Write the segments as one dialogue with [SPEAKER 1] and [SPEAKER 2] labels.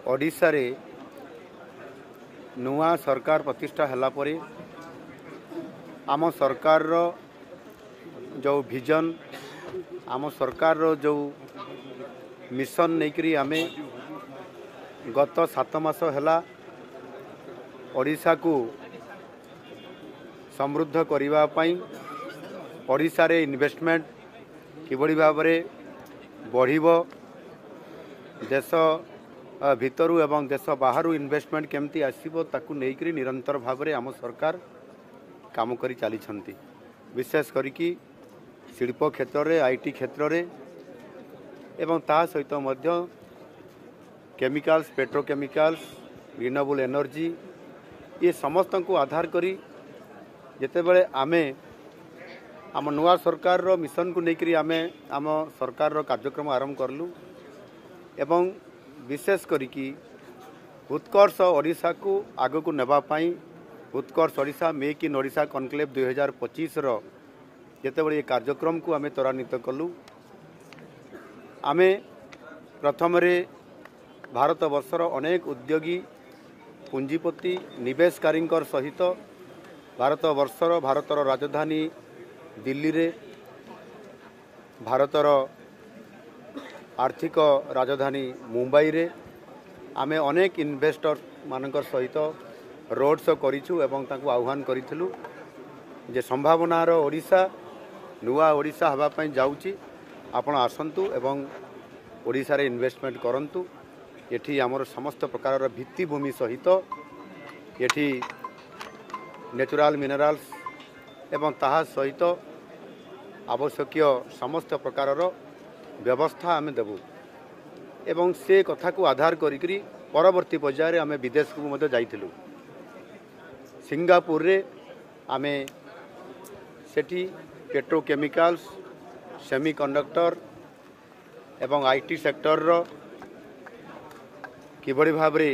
[SPEAKER 1] ओडिशा रे नुआ सरकार प्रतिष्ठा हला परे आम सरकार रो जो विजन आम सरकार रो जो मिशन नेकरी आमे गत 7 मास हला ओडिशा को समृद्ध करिवा पई ओडिशा रे इन्वेस्टमेंट किबड़ी भाव रे बढ़िबो देश भितरु एवं देश बाहरु इन्वेस्टमेंट केमती आसीबो ताकू नेकरी निरंतर भाव रे आम सरकार काम करी चली छंती। विशेष करिकी शिल्प क्षेत्र रे आईटी क्षेत्र रे एवं ता सहित मध्य केमिकल्स पेट्रोकेमिकल्स रिन्यूएबल एनर्जी ये समस्त को आधार करी जेते बेले आमे आम नुआ सरकार रो मिशन को नेकरी आमे आम सरकार रो कार्यक्रम आरंभ करलु एवं विशेष करिकी उत्कर्ष ओडिशा को आग को नेबा पाई Utkarsh Odisha make in Odisha conclave 2025 रो जेते बड़े कार्यक्रम को आमे त्वरान्वित कलु। आमे प्रथम रे भारत वर्षर अनेक उद्योगी पुंजीपति निवेशकारी सहित भारतर राजधानी दिल्ली रे भारतर आर्थिक राजधानी मुंबई रे आमे अनेक इन्वेस्टर मानकर सहित रोड शो करिछु एवं तांको आह्वान करिथिलु जे संभावनार ओडिशा नुआ ओडिशा हवा पई जाउची आपण आसंतु एवं ओडिशा रे इन्वेस्टमेंट करंतु। एठी हमर समस्त प्रकार भित्तिभूमि सहित एठी नेचुरल मिनरल्स एवं ताहा सहित आवश्यक समस्त प्रकार व्यवस्था आमे देबु एवं से कथा को आधार करी परवर्ती पर्याय आमे विदेश को मध्य जाइथिलु। सिंगापुर रे आमे सेठी पेट्रोकेमिकल्स सेमीकंडक्टर एवं आईटी सेक्टर रो किबड़ी भाव रे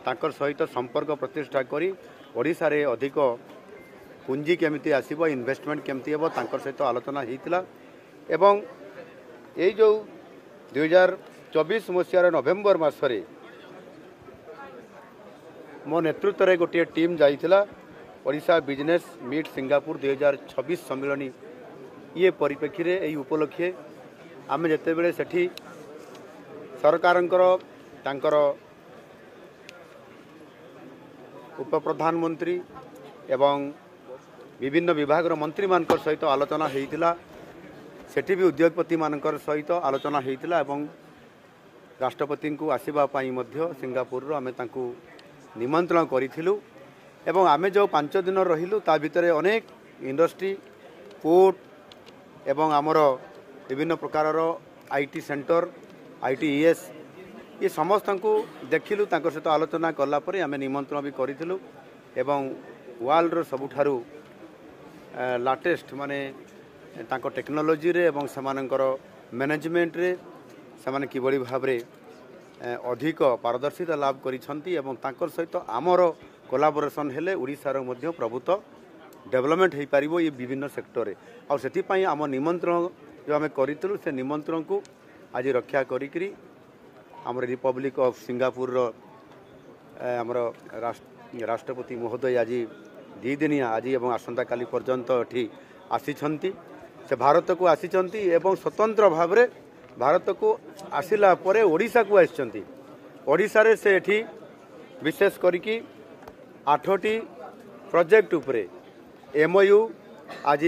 [SPEAKER 1] ताकर सहित संपर्क प्रतिष्ठा करी ओडिशा रे अधिक पुंजी केमिति आसीबो इन्वेस्टमेंट केमिति हेबो ताकर सहित आलोचना हेतिला एवं यही जो 2024 मसीहार नवेम्बर मासरे मो नेतृत्व रे गोटे टीम जाइथिला ओडिशा बिजनेस मीट सिंगापुर 2026 सम्मेलन ये परिप्रेक्षी रे एई उपलक्षे आमे जेते बेले सेठी सरकारंकर तांकर उप प्रधानमंत्री एवं विभिन्न विभाग मंत्री मानकर सहित आलोचना हेतिला सेठी भी उद्योगपति मानकर सहित आलोचना हेतिला एवं राष्ट्रपति को आसीबा पाई मध्य सिंगापुर रो आमे तांकू निमंत्रण करिथिलु एवं आमे जो 5 दिन रहिलु ता भितरे अनेक इंडस्ट्री पोर्ट एवं आमर विभिन्न प्रकार आईटी सेंटर आईटीईएस ये समस्त को देखिलु तांकर सहित आलोचना कला परे आमे निमंत्रण भी करिथिलु एवं वर्ल्ड रो सबुठारु लाटेस्ट माने तांको टेक्नोलोजी रे एवं समानकर मैनेजमेंट रे समान किबड़ी भाव रे अधिक पारदर्शिता लाभ करिसंती एवं तांकर सहित आमर कोलाबोरेशन हेले ओडिसा रो मध्य प्रभुत्व डेवलपमेंट हे पारिबो ये विभिन्न सेक्टर रे आ सेति पई आम निमंत्रण जो आमे करितलु से निमंत्रण को आज रक्षा करिकरी आमर रिपब्लिक ऑफ सिंगापुर रो आमर राष्ट्रपति महोदय आज 2 दिनिया आज एवं आसंता काली पर्यंत एठी आसीछंती से भारत को आसीचंती एवं स्वतंत्र भाव रे भारत को आसिला परे ओडिशा को आसीचंती। ओडिशा रे से एठी विशेष करिकी 8टी प्रोजेक्ट उपरे एमओयू आज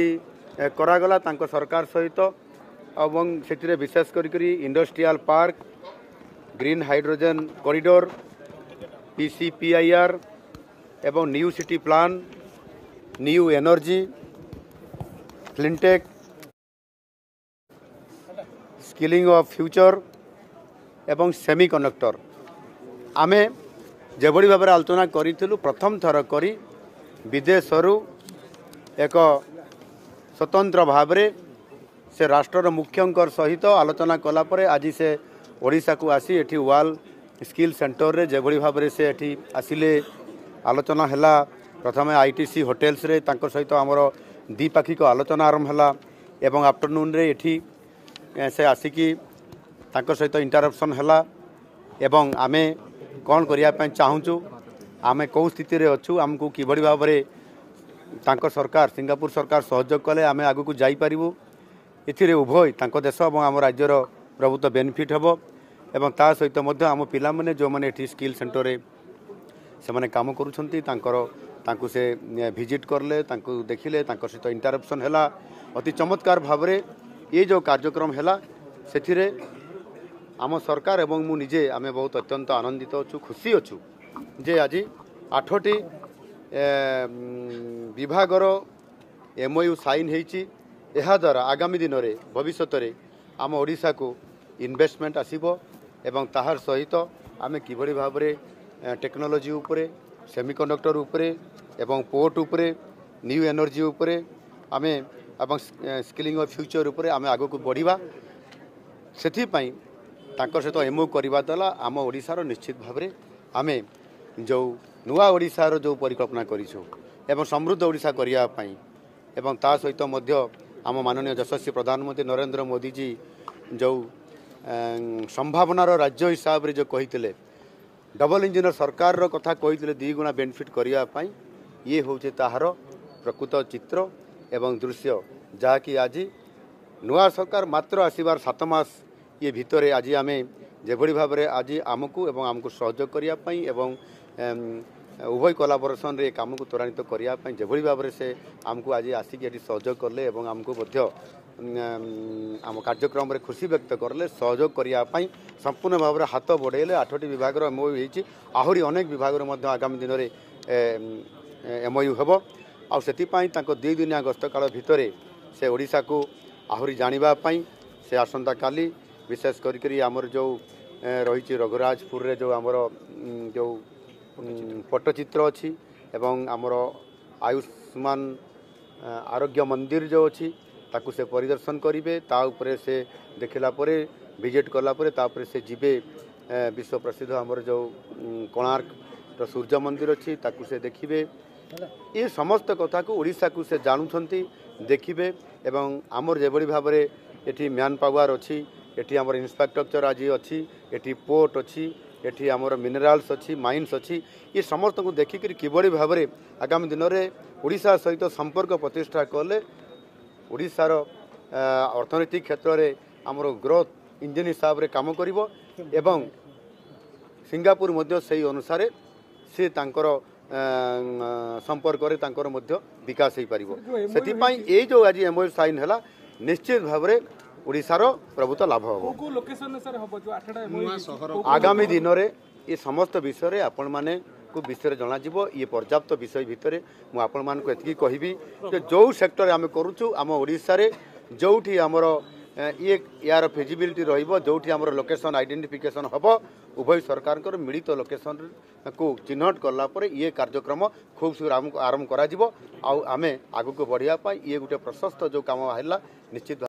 [SPEAKER 1] करागला तांको सरकार सहित एवं सेतिरे विशेष करिकी industrial park green hydrogen corridor PCPIR एवं new city plan new energy cleantech skilling of future एवं सेमीकंडक्टर आमे जेबड़ी भाव आलोचना करिथिलु प्रथम थर करी विदेशरू एक स्वतंत्र भाव से राष्ट्र मुख्यंकर सहित आलोचना कला परे आज से ओडिशा को आसी एठी वर्ल्ड स्किल सेंटर रे जेबड़ी भाव से एठी आसिले आलोचना हैला प्रथम आईटीसी होटेल्स रे तांकर सहित आमर द्विपाक्षिक आलोचना आरंभ हैला एवं आफ्टरनून रे एठी से आसिकी तांकर सहित इंटरप्शन हैला एवं आमे कौन करने चाहूँ आमे कौ स्थित अच्छु आमको किभली भाव में तांको सरकार सिंगापुर सरकार सहयोग कले आमे आगु को जाई परिबु एथिरे उभय तांको देश और आम राज्यर प्रभुत्व बेनिफिट हम एवं ता सहित मध्य आम पिला माने जो माने एठी स्किल सेंटर रे से माने काम करूछंती तांको से विजिट करले तांको देखिले तांको सहित इंटरैक्शन हैला अति चमत्कार भाव में ये जो कार्यक्रम हैला सेथिरे आम सरकार एवं मु निजे आमे बहुत अत्यंत आनंदित अच्छु खुशी अच्छु जे आज 8टी विभागर MOU साइन होती द्वारा आगामी दिन में भविष्य में आम ओडिशा को इन्वेस्टमेंट आसीबो एवं ताहार सहित आमे किभली भाव में टेक्नोलोजी उपरे सेमीकंडक्टर उपरे एवं पोर्ट उपरे न्यू एनर्जी उपरे आमे एवं स्किलिंग ऑफ फ्यूचर उपरे आमे आगो को बढ़िबा सेथि पई तांकर सहित MOU करबा द्वारा आम ओडिशार निश्चित भाव में आमे जो नुआ ओडिशार जो परिकल्पना करिछु एवं समृद्ध ओडिशा करिया पई एवं ता सहित मध्य आम माननीय यशस्वी प्रधानमंत्री नरेंद्र मोदी जी जो संभावनार राज्य हिसाब रे जो कहितले डबल इंजिन सरकार रो कथा कहितले 2 गुणा बेनिफिट करिया पई ये होचे ताहार प्रकृत चित्र एवं दृश्य जहाँकि आज नुआ सरकार मात्र आसबार 7 मास ये भितर आज आमे जेभली भाव में आज आमको एवं आमको सहयोग करिया पई एवं उभय कोलाबोरेशन रे काम को त्वरान्वित करने जेभली भाव में से आमको आज आसिक सहयोग करले एवं आमको मध्य आम कार्यक्रम रे खुशी व्यक्त करले सहयोग करने संपूर्ण भाव में हाथ बढ़ेले 8टी विभाग MOU होती आहरी अनेक विभाग आगामी दिन में MOU हेब आपाई 2 दिनिया गस्त काल भितर से ओडिशा को आहरी जानापी से आसंता काली विशेष करी आमर जो रही रघुराजपुर रे जो आमर जो पट्टचित्र अच्छी एवं आमर आयुष्मान आरोग्य मंदिर जो अच्छी ताकू से परिदर्शन करेंगे ताऊपर से देखला परे विजिट कलापर तापर से जीवे विश्व प्रसिद्ध आमर जो कोणार्क सूर्य मंदिर अच्छी ताकू से देखिए ये समस्त कथा को ओडिशा को से जानुंट देखिए एवं आमर जेभली भाव में एटी मैन पावर अच्छी एटी आमर इंफ्रास्ट्रक्चर आज अच्छी एटी पोर्ट अच्छी एटी आमर मिनराल्स अच्छी माइन्स अच्छी ये समस्त को देखिक किभली भाव में आगामी दिन में ओडिशा सहित संपर्क प्रतिष्ठा कले ओडिशार अर्थनैतिक क्षेत्र में आमर ग्रोथ इंजिन हिसाब से काम करिवो एवं सिंगापुर मध्य सही अनुसार से तांकर संपर्क रे तांकर मध्य विकास हो पारिबो सेति पई ए जो आज MOU साइन हैला निश्चित भाव में ओडिशार प्रभुत्व लाभ हम आगामी दिन में ये समस्त विषय आपण माने को विषय जना जीवो ये पर्याप्त विषय भितर मु आपण मान को एतकी कहबी जो सेक्टर आम करूछु आम ओडिशा रे जोठी हमर ये यार फिजिबिलिटी रहिबो जोठी हमर लोकेशन आइडेंटिफिकेशन हबो उभय सरकार को मिलित लोकेशन को चिन्हट कला पर ये कार्यक्रम खूब शीघ्र आरंभ करा जिवो आउ आमे आगु को बढ़िया पाई ये गोटे प्रशस्त जो काम हैला निश्चित